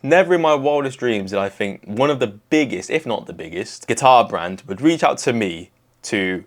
Never in my wildest dreams did I think one of the biggest, if not the biggest, guitar brand would reach out to me to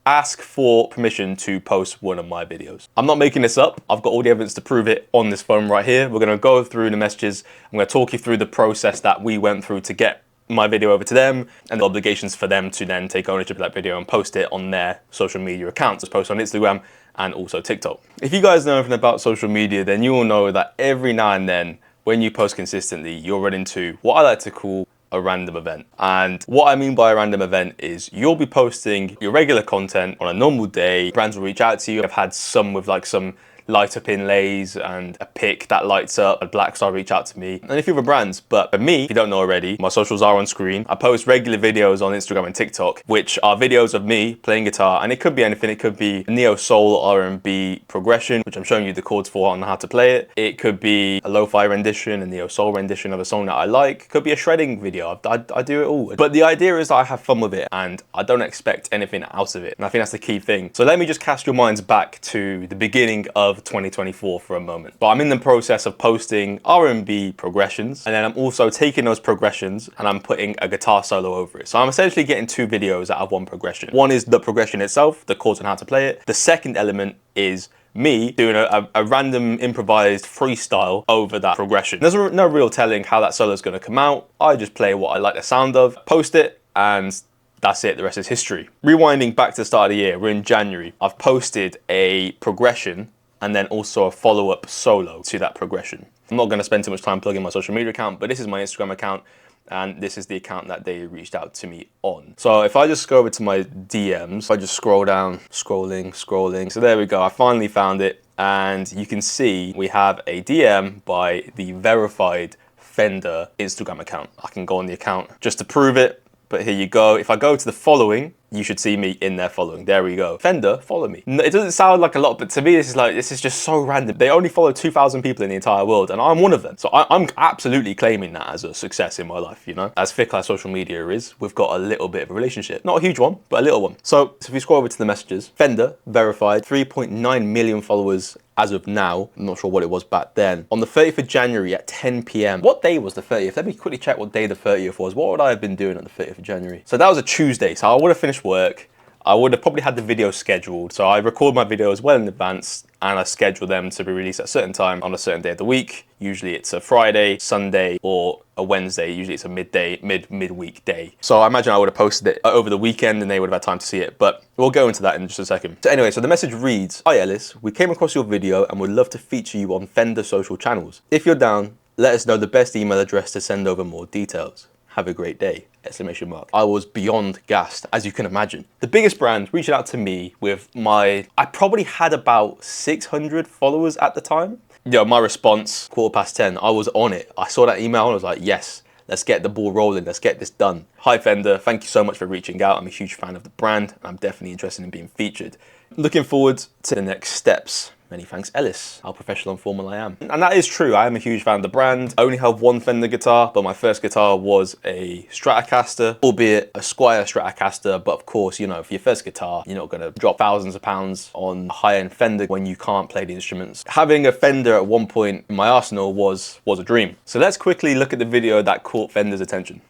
ask for permission to post one of my videos. I'm not making this up. I've got all the evidence to prove it on this phone right here. We're gonna go through the messages. I'm gonna talk you through the process that we went through to get my video over to them and the obligations for them to then take ownership of that video and post it on their social media accounts, as post on Instagram and also TikTok. If you guys know anything about social media, then you will know that every now and then when you post consistently, you'll run into what I like to call a random event. And what I mean by a random event is you'll be posting your regular content on a normal day. Brands will reach out to you. I've had some with like some light up inlays and a pic that lights up. A black star reach out to me and a few other brands. But for me, if you don't know already, my socials are on screen. I post regular videos on Instagram and TikTok, which are videos of me playing guitar, and it could be anything. It could be neo soul R&B progression, which I'm showing you the chords for on how to play it. It could be a lo-fi rendition, a neo soul rendition of a song that I like. It could be a shredding video. I do it all. But the idea is that I have fun with it and I don't expect anything out of it. And I think that's the key thing. So let me just cast your minds back to the beginning of 2024 for a moment. But I'm in the process of posting R&B progressions, and then I'm also taking those progressions and I'm putting a guitar solo over it. So I'm essentially getting two videos out of one progression. One is the progression itself, the chords and how to play it. The second element is me doing a random improvised freestyle over that progression. There's no real telling how that solo is going to come out. I just play what I like the sound of, post it, and that's it. The rest is history. Rewinding back to the start of the year, we're in January. I've posted a progression and then also a follow-up solo to that progression. I'm not going to spend too much time plugging my social media account, but this is my Instagram account, and this is the account that they reached out to me on. So if I just go over to my DMs, I just scroll down, scrolling. So there we go. I finally found it, and you can see we have a DM by the verified Fender Instagram account. I can go on the account just to prove it. But here you go. If I go to the following, you should see me in there following. There we go. Fender, follow me. It doesn't sound like a lot, but to me, this is just so random. They only follow 2,000 people in the entire world, and I'm one of them. So I'm absolutely claiming that as a success in my life, you know? As thick as social media is, we've got a little bit of a relationship. Not a huge one, but a little one. So if we scroll over to the messages, Fender, verified, 3.9 million followers as of now. I'm not sure what it was back then. On the 30th of January at 10 p.m. What day was the 30th? Let me quickly check what day the 30th was. What would I have been doing on the 30th of January? So that was a Tuesday. So I would have finished work. I would have probably had the video scheduled. So I record my videos well in advance and I schedule them to be released at a certain time on a certain day of the week. Usually it's a Friday, Sunday, or a Wednesday. Usually it's a midweek day. So I imagine I would have posted it over the weekend and they would have had time to see it, but we'll go into that in just a second. So anyway, so the message reads, "Hi Ellis, we came across your video and would love to feature you on Fender social channels. If you're down, let us know the best email address to send over more details. Have a great day." Exclamation mark. I was beyond gassed, as you can imagine. The biggest brand reached out to me with I probably had about 600 followers at the time. Yo, my response, 10:15, I was on it. I saw that email and I was like, yes, let's get the ball rolling. Let's get this done. Hi Fender, thank you so much for reaching out. I'm a huge fan of the brand. I'm definitely interested in being featured. Looking forward to the next steps. Many thanks, Ellis. How professional and formal I am. And that is true. I am a huge fan of the brand. I only have one Fender guitar, but my first guitar was a Stratocaster, albeit a Squier Stratocaster. But of course, you know, for your first guitar, you're not going to drop thousands of pounds on a high-end Fender when you can't play the instruments. Having a Fender at one point in my arsenal was a dream. So let's quickly look at the video that caught Fender's attention.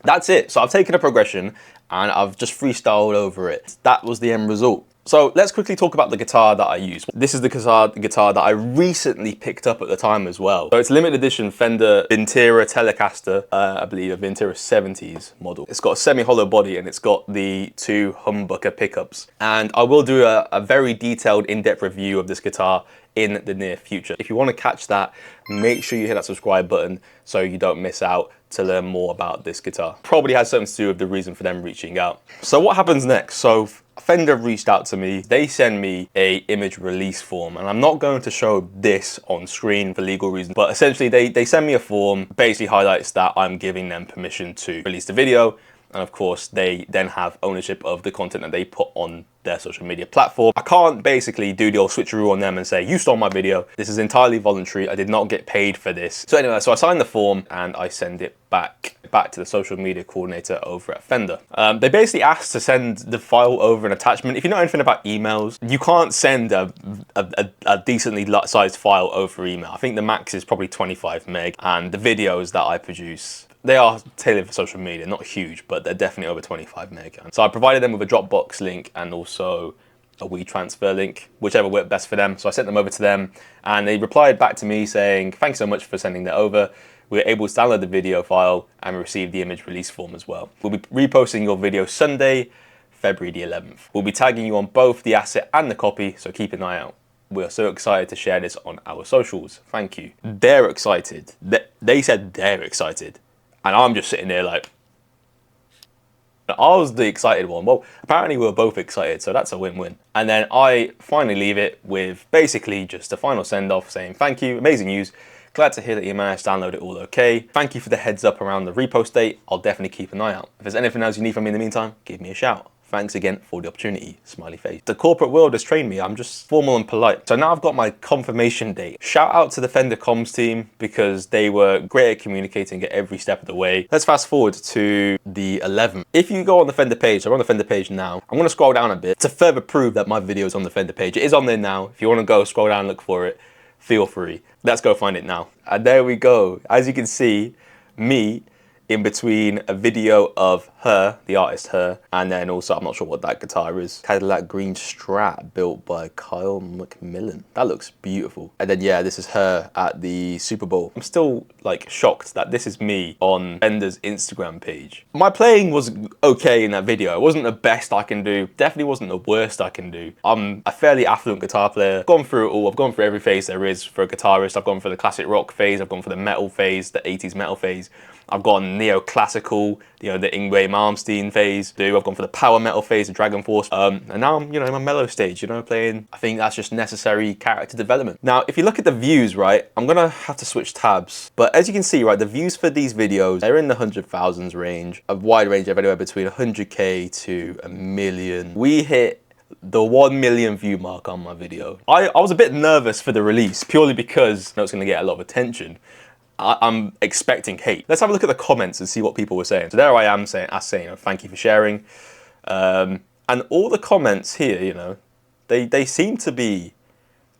That's it. So I've taken a progression and I've just freestyled over it. That was the end result. So let's quickly talk about the guitar that I use. This is the guitar that I recently picked up at the time as well. So it's a limited edition Fender Vintera Telecaster, I believe a Vintera 70s model. It's got a semi-hollow body and it's got the two humbucker pickups. And I will do a very detailed in-depth review of this guitar in the near future. If you want to catch that, make sure you hit that subscribe button so you don't miss out. to learn more about this guitar. Probably has something to do with the reason for them reaching out. So what happens next? So Fender reached out to me. They send me a image release form, and I'm not going to show this on screen for legal reasons, but essentially they send me a form, basically highlights that I'm giving them permission to release the video. And of course, they then have ownership of the content that they put on their social media platform. I can't basically do the old switcheroo on them and say, you stole my video. This is entirely voluntary. I did not get paid for this. So anyway, so I signed the form and I send it back to the social media coordinator over at Fender. They basically asked to send the file over an attachment. If you know anything about emails, you can't send a decently sized file over email. I think the max is probably 25 meg, and the videos that I produce, they are tailored for social media, not huge, but they're definitely over 25 meg. So I provided them with a Dropbox link and also a WeTransfer link, whichever worked best for them. So I sent them over to them and they replied back to me saying, thanks so much for sending that over. We were able to download the video file and receive the image release form as well. We'll be reposting your video Sunday, February the 11th. We'll be tagging you on both the asset and the copy, so keep an eye out. We are so excited to share this on our socials. Thank you. They're excited. They said they're excited. And I'm just sitting there like, I was the excited one. Well, apparently we were both excited, so that's a win-win. And then I finally leave it with basically just a final send-off saying, thank you, amazing news. Glad to hear that you managed to download it all okay. Thank you for the heads up around the repost date. I'll definitely keep an eye out. If there's anything else you need from me in the meantime, give me a shout. Thanks again for the opportunity, smiley face. The corporate world has trained me. I'm just formal and polite. So now I've got my confirmation date. Shout out to the Fender comms team because they were great at communicating at every step of the way. Let's fast forward to the 11th. If you go on the Fender page, so I'm on the Fender page now, I'm gonna scroll down a bit to further prove that my video is on the Fender page. It is on there now. If you wanna go scroll down and look for it, feel free. Let's go find it now. And there we go. As you can see, me in between a video of her, the artist Her, and then also, I'm not sure what that guitar is, Cadillac Green Strat built by Kyle McMillan. That looks beautiful. And then yeah, this is her at the Super Bowl. I'm still like shocked that this is me on Fender's Instagram page. My playing was okay in that video. It wasn't the best I can do. Definitely wasn't the worst I can do. I'm a fairly affluent guitar player. I've gone through it all. I've gone through every phase there is for a guitarist. I've gone for the classic rock phase. I've gone for the metal phase, the 80s metal phase. I've gone neoclassical, you know, the Yngwie Malmsteen phase. I've gone for the power metal phase, the Dragon Force. And now I'm, you know, in my mellow stage, you know, playing. I think that's just necessary character development. Now, if you look at the views, right, I'm gonna have to switch tabs. But as you can see, right, the views for these videos, they're in the 100,000s range, a wide range of anywhere between 100K to 1 million. We hit the 1 million view mark on my video. I was a bit nervous for the release purely because I know it's gonna get a lot of attention. I'm expecting hate. Let's have a look at the comments and see what people were saying. So there I am saying, thank you for sharing. And all the comments here, you know, they seem to be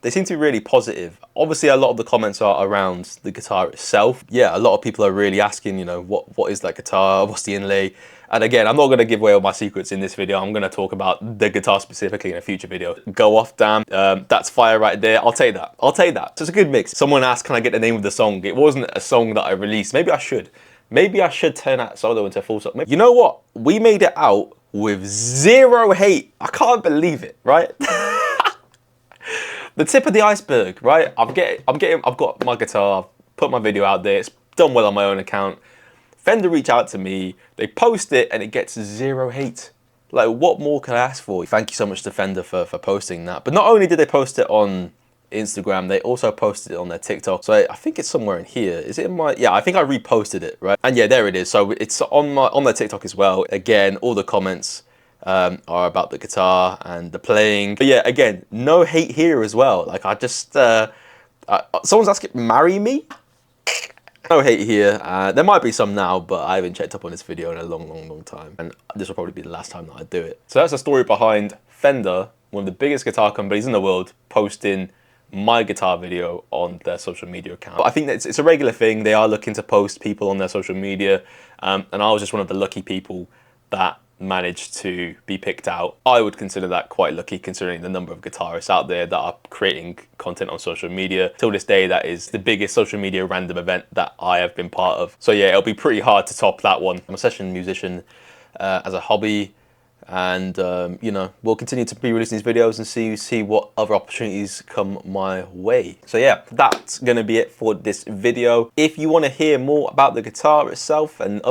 really positive. Obviously, a lot of the comments are around the guitar itself. Yeah, a lot of people are really asking, you know, what is that guitar? What's the inlay? And again, I'm not going to give away all my secrets in this video. I'm going to talk about the guitar specifically in a future video. Go off, damn. That's fire right there. I'll take that. I'll take that. So it's a good mix. Someone asked, can I get the name of the song? It wasn't a song that I released. Maybe I should. Maybe I should turn that solo into a full song. You know what? We made it out with 0 hate. I can't believe it, right? The tip of the iceberg, right? I've got my guitar, I've put my video out there, it's done well on my own account. Fender reach out to me, they post it and it gets 0 hate. Like, what more can I ask for? Thank you so much to Fender for posting that. But not only did they post it on Instagram, they also posted it on their TikTok. So I think it's somewhere in here. Is it in my, yeah, I think I reposted it, right? And yeah, there it is. So it's on their TikTok as well. Again, all the comments are about the guitar and the playing. But yeah, again, no hate here as well. Like, I just, someone's asking, marry me? No hate here. There might be some now, but I haven't checked up on this video in a long time. And this will probably be the last time that I do it. So that's the story behind Fender, one of the biggest guitar companies in the world, posting my guitar video on their social media account. But I think that it's a regular thing. They are looking to post people on their social media. And I was just one of the lucky people that managed to be picked out. I would consider that quite lucky considering the number of guitarists out there that are creating content on social media. Till this day, that is the biggest social media random event that I have been part of. So yeah, it'll be pretty hard to top that one. I'm a session musician as a hobby. And you know, we'll continue to be releasing these videos and see what other opportunities come my way. So yeah, that's gonna be it for this video. If you want to hear more about the guitar itself and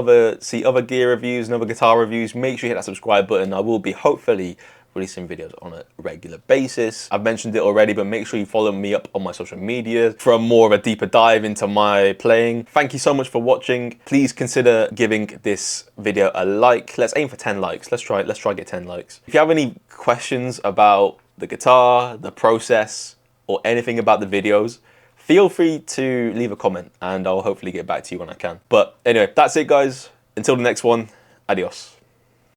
see other gear reviews and other guitar reviews, make sure you hit that subscribe button. I will be hopefully releasing videos on a regular basis. I've mentioned it already, but make sure you follow me up on my social media for more of a deeper dive into my playing. Thank you so much for watching. Please consider giving this video a like. Let's aim for 10 likes. Let's try get 10 likes. If you have any questions about the guitar, the process, or anything about the videos, feel free to leave a comment and I'll hopefully get back to you when I can. But anyway, that's it guys. Until the next one, adios.